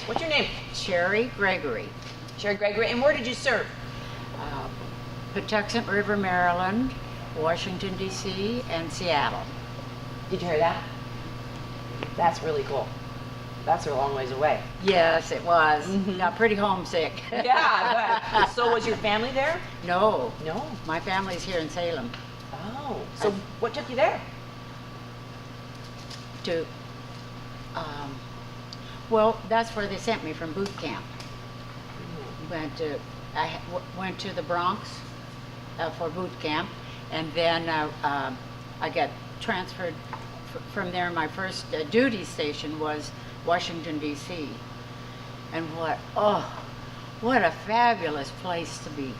What's your name? Cherry Gregory. Sherry Gregory. And where did you serve? Patuxent River, Maryland, Washington, D.C., and Seattle. Did you hear that? That's really cool. That's a long ways away. Yes, it was. Got pretty homesick. Yeah, but so was your family there? No, No. my family's here in Salem. Oh, so what took you there? To, well, that's where they sent me from boot camp. Went to the Bronx for boot camp, and then I got transferred from there. My first duty station was Washington, D.C. And what a fabulous place to be.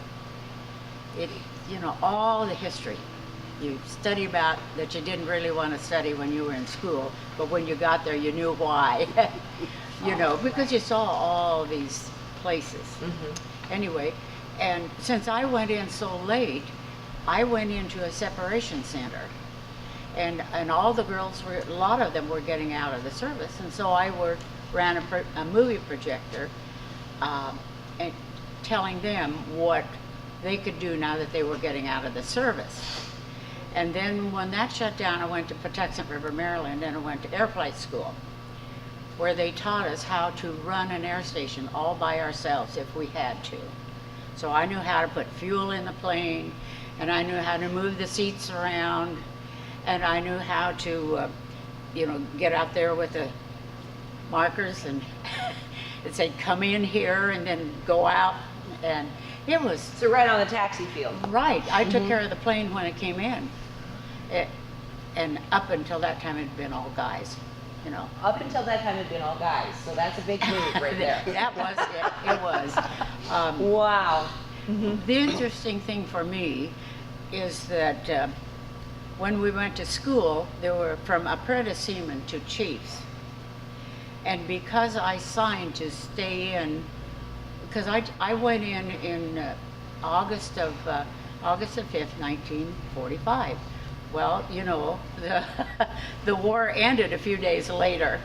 It, all the history you study about that you didn't really want to study when you were in school, but when you got there, you knew why. Because you saw all these places. Anyway, and since I went in so late, I went into a separation center. And all the girls a lot of them were getting out of the service, and so I ran a movie projector, and telling them what they could do now that they were getting out of the service. And then when that shut down, I went to Patuxent River, Maryland, and I went to air flight school, where they taught us how to run an air station all by ourselves if we had to. So I knew how to put fuel in the plane, and I knew how to move the seats around, and I knew how to, get out there with the markers and say, come in here, and then go out. And it was... So right on the taxi field. Right. I took care of the plane when it came in. And up until that time, it had been all guys, Up until that time, it had been all guys. So that's a big move right there. That was it. It was. Wow. The interesting thing for me is that when we went to school, there were from apprentice seamen to chiefs. And because I signed to stay in, because I went in August the 5th, 1945. Well, the war ended a few days later.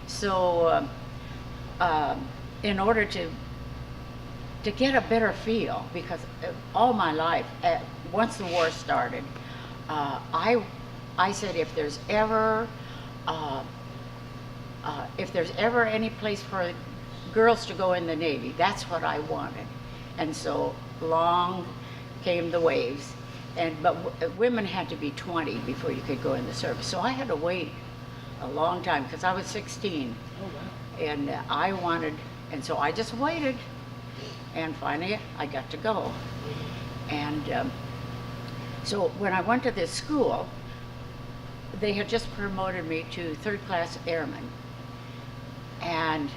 So in order to get a better feel, because all my life, once the war started, I said if there's ever any place for girls to go in the Navy, that's what I wanted. And so long came the waves, but women had to be 20 before you could go in the service. So I had to wait a long time because I was 16. Oh, wow. And I wanted, and so I just waited, and finally I got to go. And so when I went to this school, they had just promoted me to third-class airman. And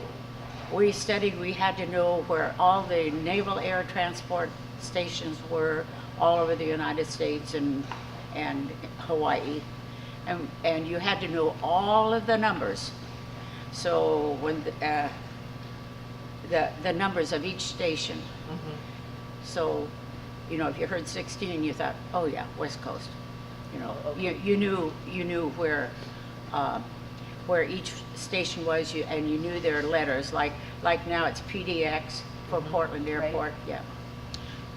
we studied, we had to know where all the naval air transport stations were all over the United States and Hawaii. And you had to know all of the numbers. So when the numbers of each station. So, if you heard 16, you thought, oh yeah, West Coast. You knew where each station was, and you knew their letters. Like now it's PDX for Portland Airport. Right. Yeah.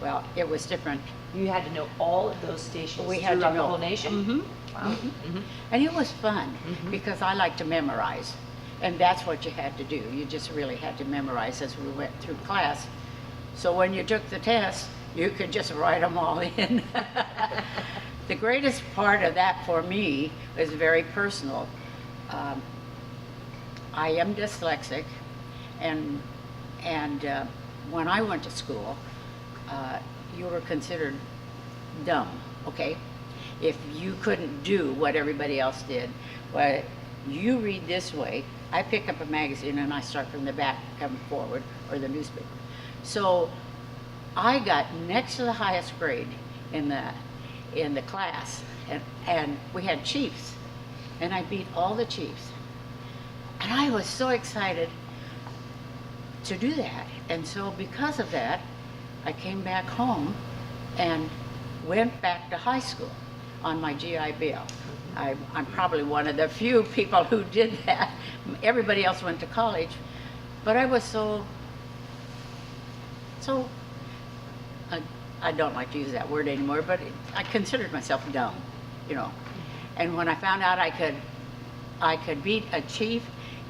Well, it was different. You had to know all of those stations We had to throughout know the whole nation? Wow. And it was fun because I like to memorize. And that's what you had to do. You just really had to memorize as we went through class. So when you took the test, you could just write them all in. The greatest part of that for me was very personal. I am dyslexic, and when I went to school, you were considered dumb, okay? If you couldn't do what everybody else did. Well, you read this way, I pick up a magazine and I start from the back coming forward, or the newspaper. So I got next to the highest grade in the class, and we had chiefs, and I beat all the chiefs. And I was so excited to do that. And so because of that, I came back home and went back to high school on my GI Bill. I'm probably one of the few people who did that. Everybody else went to college, But I was so, I don't like to use that word anymore, but I considered myself dumb, you know. And when I found out I could beat a chief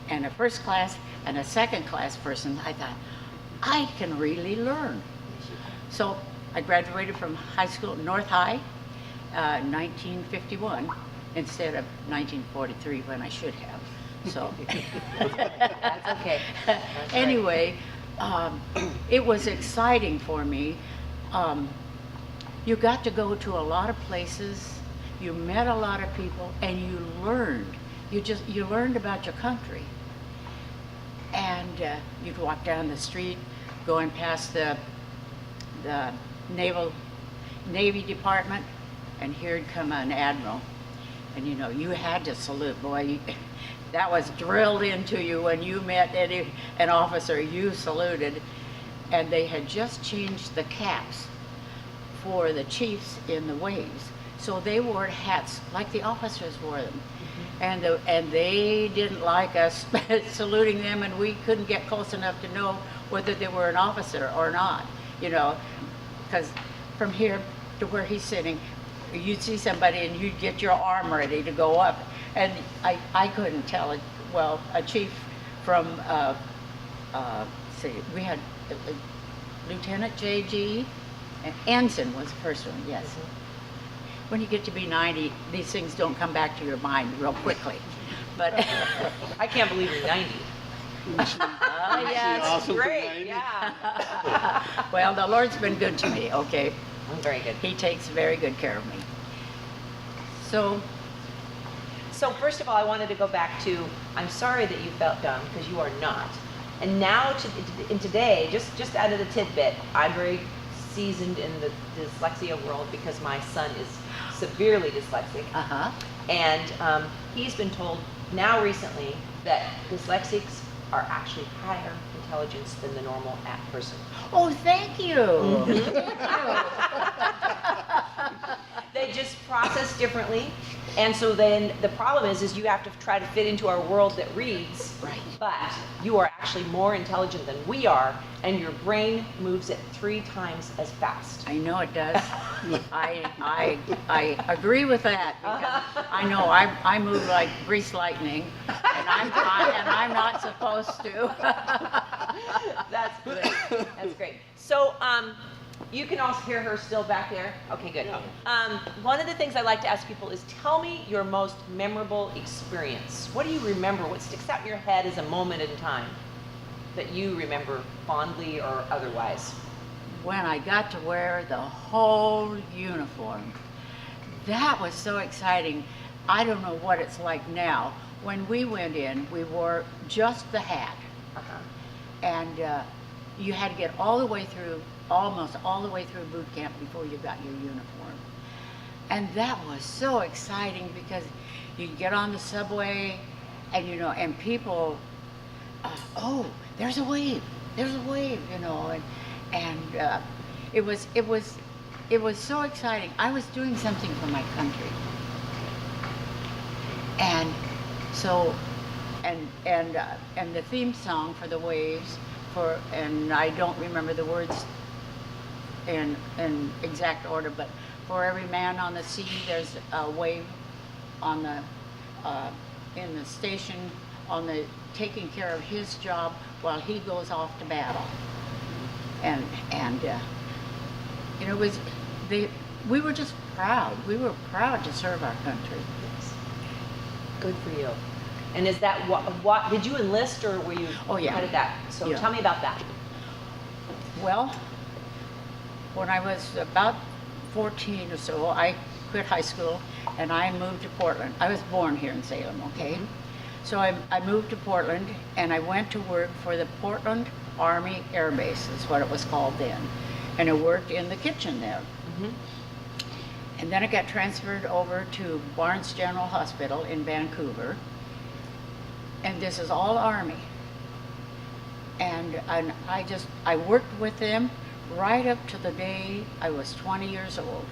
and a first class and a second class person, I thought, I can really learn. So I graduated from high school, North High, 1951, instead of 1943 when I should have. So That's okay. That's right. anyway, it was exciting for me. You got to go to a lot of places, you met a lot of people, and you learned. You learned about your country. And you'd walk down the street, going past the Navy Department, and here'd come an admiral. And you know, you had to salute, boy. That was drilled into you when you met an officer, you saluted. And they had just changed the caps for the chiefs in the waves. So they wore hats like the officers wore them. And they didn't like us saluting them, and we couldn't get close enough to know whether they were an officer or not, you know, because from here to where he's sitting, you'd see somebody and you'd get your arm ready to go up. And I couldn't tell it. Well, a chief from, we had Lieutenant J.G., and Ensign was the first one, yes. When you get to be 90, these things don't come back to your mind real quickly. But I can't believe you're 90. yes. Awesome for Great, 90. yeah. Well, the Lord's been good to me, okay? Very good. He takes very good care of me. So, First of all, I wanted to go back to, I'm sorry that you felt dumb, because you are not. And now, in today, just out of the tidbit, I'm very seasoned in the dyslexia world because my son is severely dyslexic. And he's been told now recently that dyslexics are actually higher intelligence than the normal person. oh, thank you. They just process differently. And so then the problem is you have to try to fit into our world that reads. Right. But you are actually more intelligent than we are, and your brain moves at 3 times as fast. I know it does. I agree with that, because I know I move like grease lightning, and I'm not supposed to. That's great. That's great. So you can also hear her still back there? Okay, good. One of the things I like to ask people is, tell me your most memorable experience. What do you remember? What sticks out in your head as a moment in time that you remember fondly or otherwise? When I got to wear the whole uniform, that was so exciting. I don't know what it's like now. When we went in, we wore just the hat. And you had to get all the way through, almost all the way through boot camp before you got your uniform. And that was so exciting because you get on the subway and, you know, and people, oh, there's a wave, you know, and it was so exciting. I was doing something for my country. And so, and the theme song for the waves, and I don't remember the words in exact order, but for every man on the sea, there's a wave on the in the station on the taking care of his job while he goes off to battle. And you know, we were just proud. We were proud to serve our country. Yes. Good for you. And is that what did you enlist, or were you? Oh, yeah. How did that? So Yeah. tell me about that. Well, when I was about 14 or so, I quit high school and I moved to Portland. I was born here in Salem, okay? So I moved to Portland and I went to work for the Portland Army Air Base, is what it was called then. And I worked in the kitchen there. And then I got transferred over to Barnes General Hospital in Vancouver. And this is all Army. And I worked with them right up to the day I was 20 years old.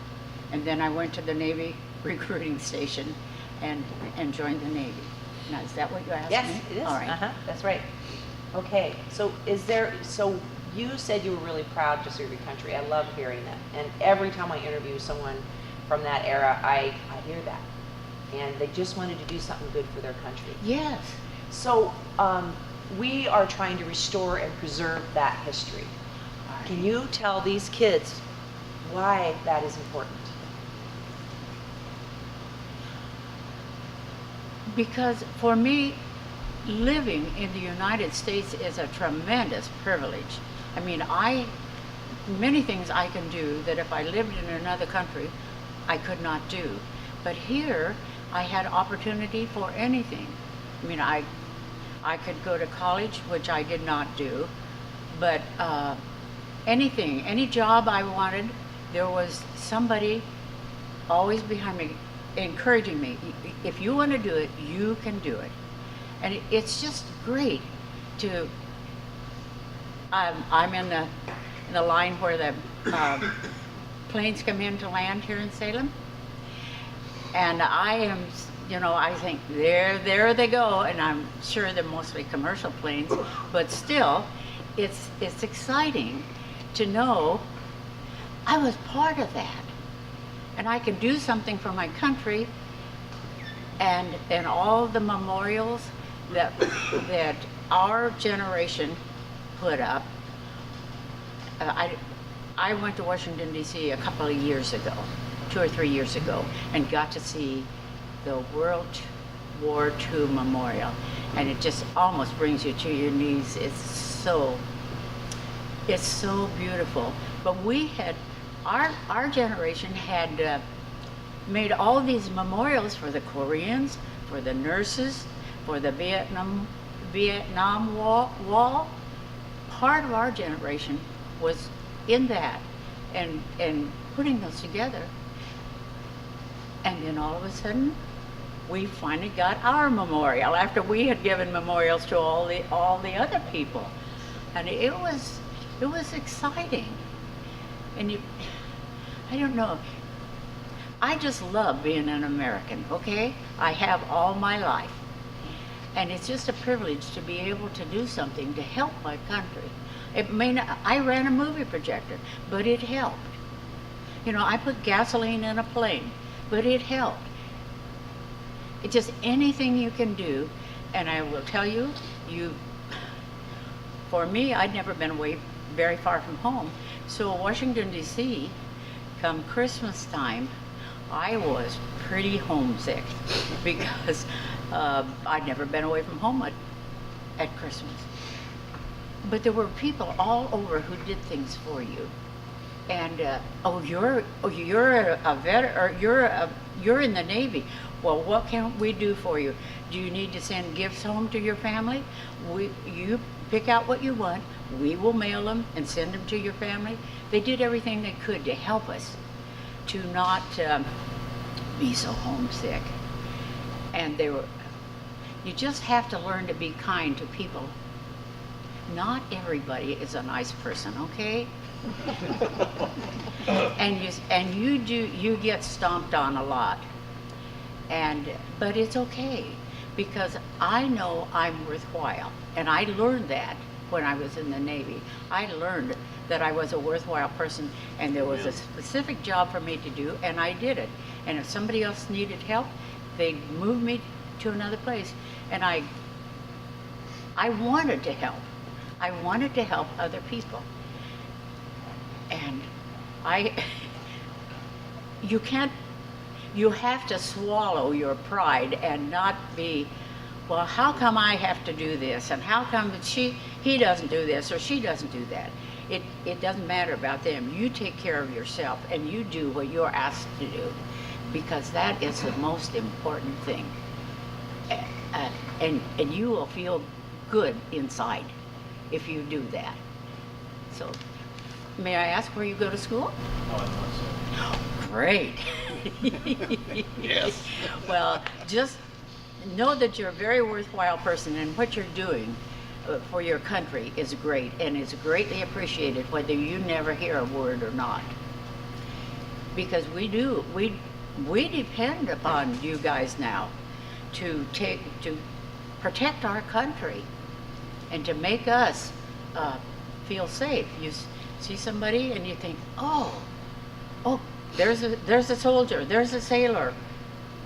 And then I went to the Navy recruiting station and joined the Navy. Now, is that what you asked me? Yes, it is. All right. That's right. Okay, so so you said you were really proud to serve your country. I love hearing that. And every time I interview someone from that era, I hear that. And they just wanted to do something good for their country. Yes. So we are trying to restore and preserve that history. Can you tell these kids why that is important? Because for me, living in the United States is a tremendous privilege. I mean, many things I can do that if I lived in another country, I could not do. But here, I had opportunity for anything. I mean, I could go to college, which I did not do, but anything, any job I wanted, there was somebody always behind me encouraging me. If you want to do it, you can do it. And it's just great to, I'm in the line where the planes come in to land here in Salem. And I am, I think, there they go, and I'm sure they're mostly commercial planes, but still, it's exciting to know I was part of that. And I can do something for my country, and all the memorials that our generation put up. I went to Washington, D.C. a couple of years ago, 2 or 3 years ago, and got to see the World War II Memorial, and it just almost brings you to your knees. It's so beautiful. But we had, our generation had made all these memorials for the Koreans, for the nurses, for the Vietnam Wall. Part of our generation was in that, and putting those together. And then all of a sudden, we finally got our memorial after we had given memorials to all the other people, and it was exciting. And I don't know. I just love being an American. Okay, I have all my life, and it's just a privilege to be able to do something to help my country. It may not, I ran a movie projector, but it helped. I put gasoline in a plane, but it helped. It's just anything you can do, and I will tell you, for me, I'd never been away very far from home, so Washington, D.C., come Christmas time, I was pretty homesick because I'd never been away from home at Christmas. But there were people all over who did things for you. And you're a vet, or you're in the Navy. Well, what can we do for you? Do you need to send gifts home to your family? You pick out what you want. We will mail them and send them to your family. They did everything they could to help us to not be so homesick. And you just have to learn to be kind to people. Not everybody is a nice person, okay? and you get stomped on a lot, but it's okay, because I know I'm worthwhile, and I learned that when I was in the Navy. I learned that I was a worthwhile person, and there was a specific job for me to do, and I did it. And if somebody else needed help, they'd move me to another place, and I wanted to help. I wanted to help other people. And you have to swallow your pride and not be, well, how come I have to do this? And how come he doesn't do this or she doesn't do that? It doesn't matter about them. You take care of yourself and you do what you're asked to do, because that is the most important thing. And you will feel good inside if you do that. So, may I ask where you go to school? Great. Yes. Well, just know that you're a very worthwhile person, and what you're doing for your country is great, and is greatly appreciated, whether you never hear a word or not. Because we depend upon you guys now to protect our country. and to make us feel safe. You see somebody and you think, oh, there's a soldier, there's a sailor,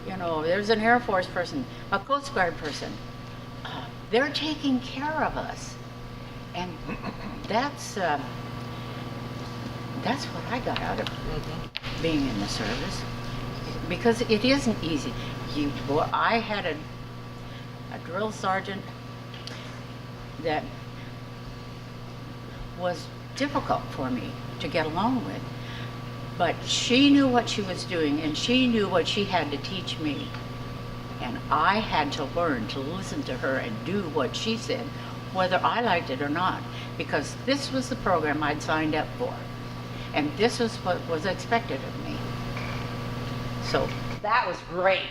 you know, there's an Air Force person, a Coast Guard person. They're taking care of us, and that's what I got out of being in the service, because it isn't easy. I had a drill sergeant that was difficult for me to get along with, but she knew what she was doing, and she knew what she had to teach me. And I had to learn to listen to her and do what she said, whether I liked it or not, because this was the program I'd signed up for, and this was what was expected of me. So That was great.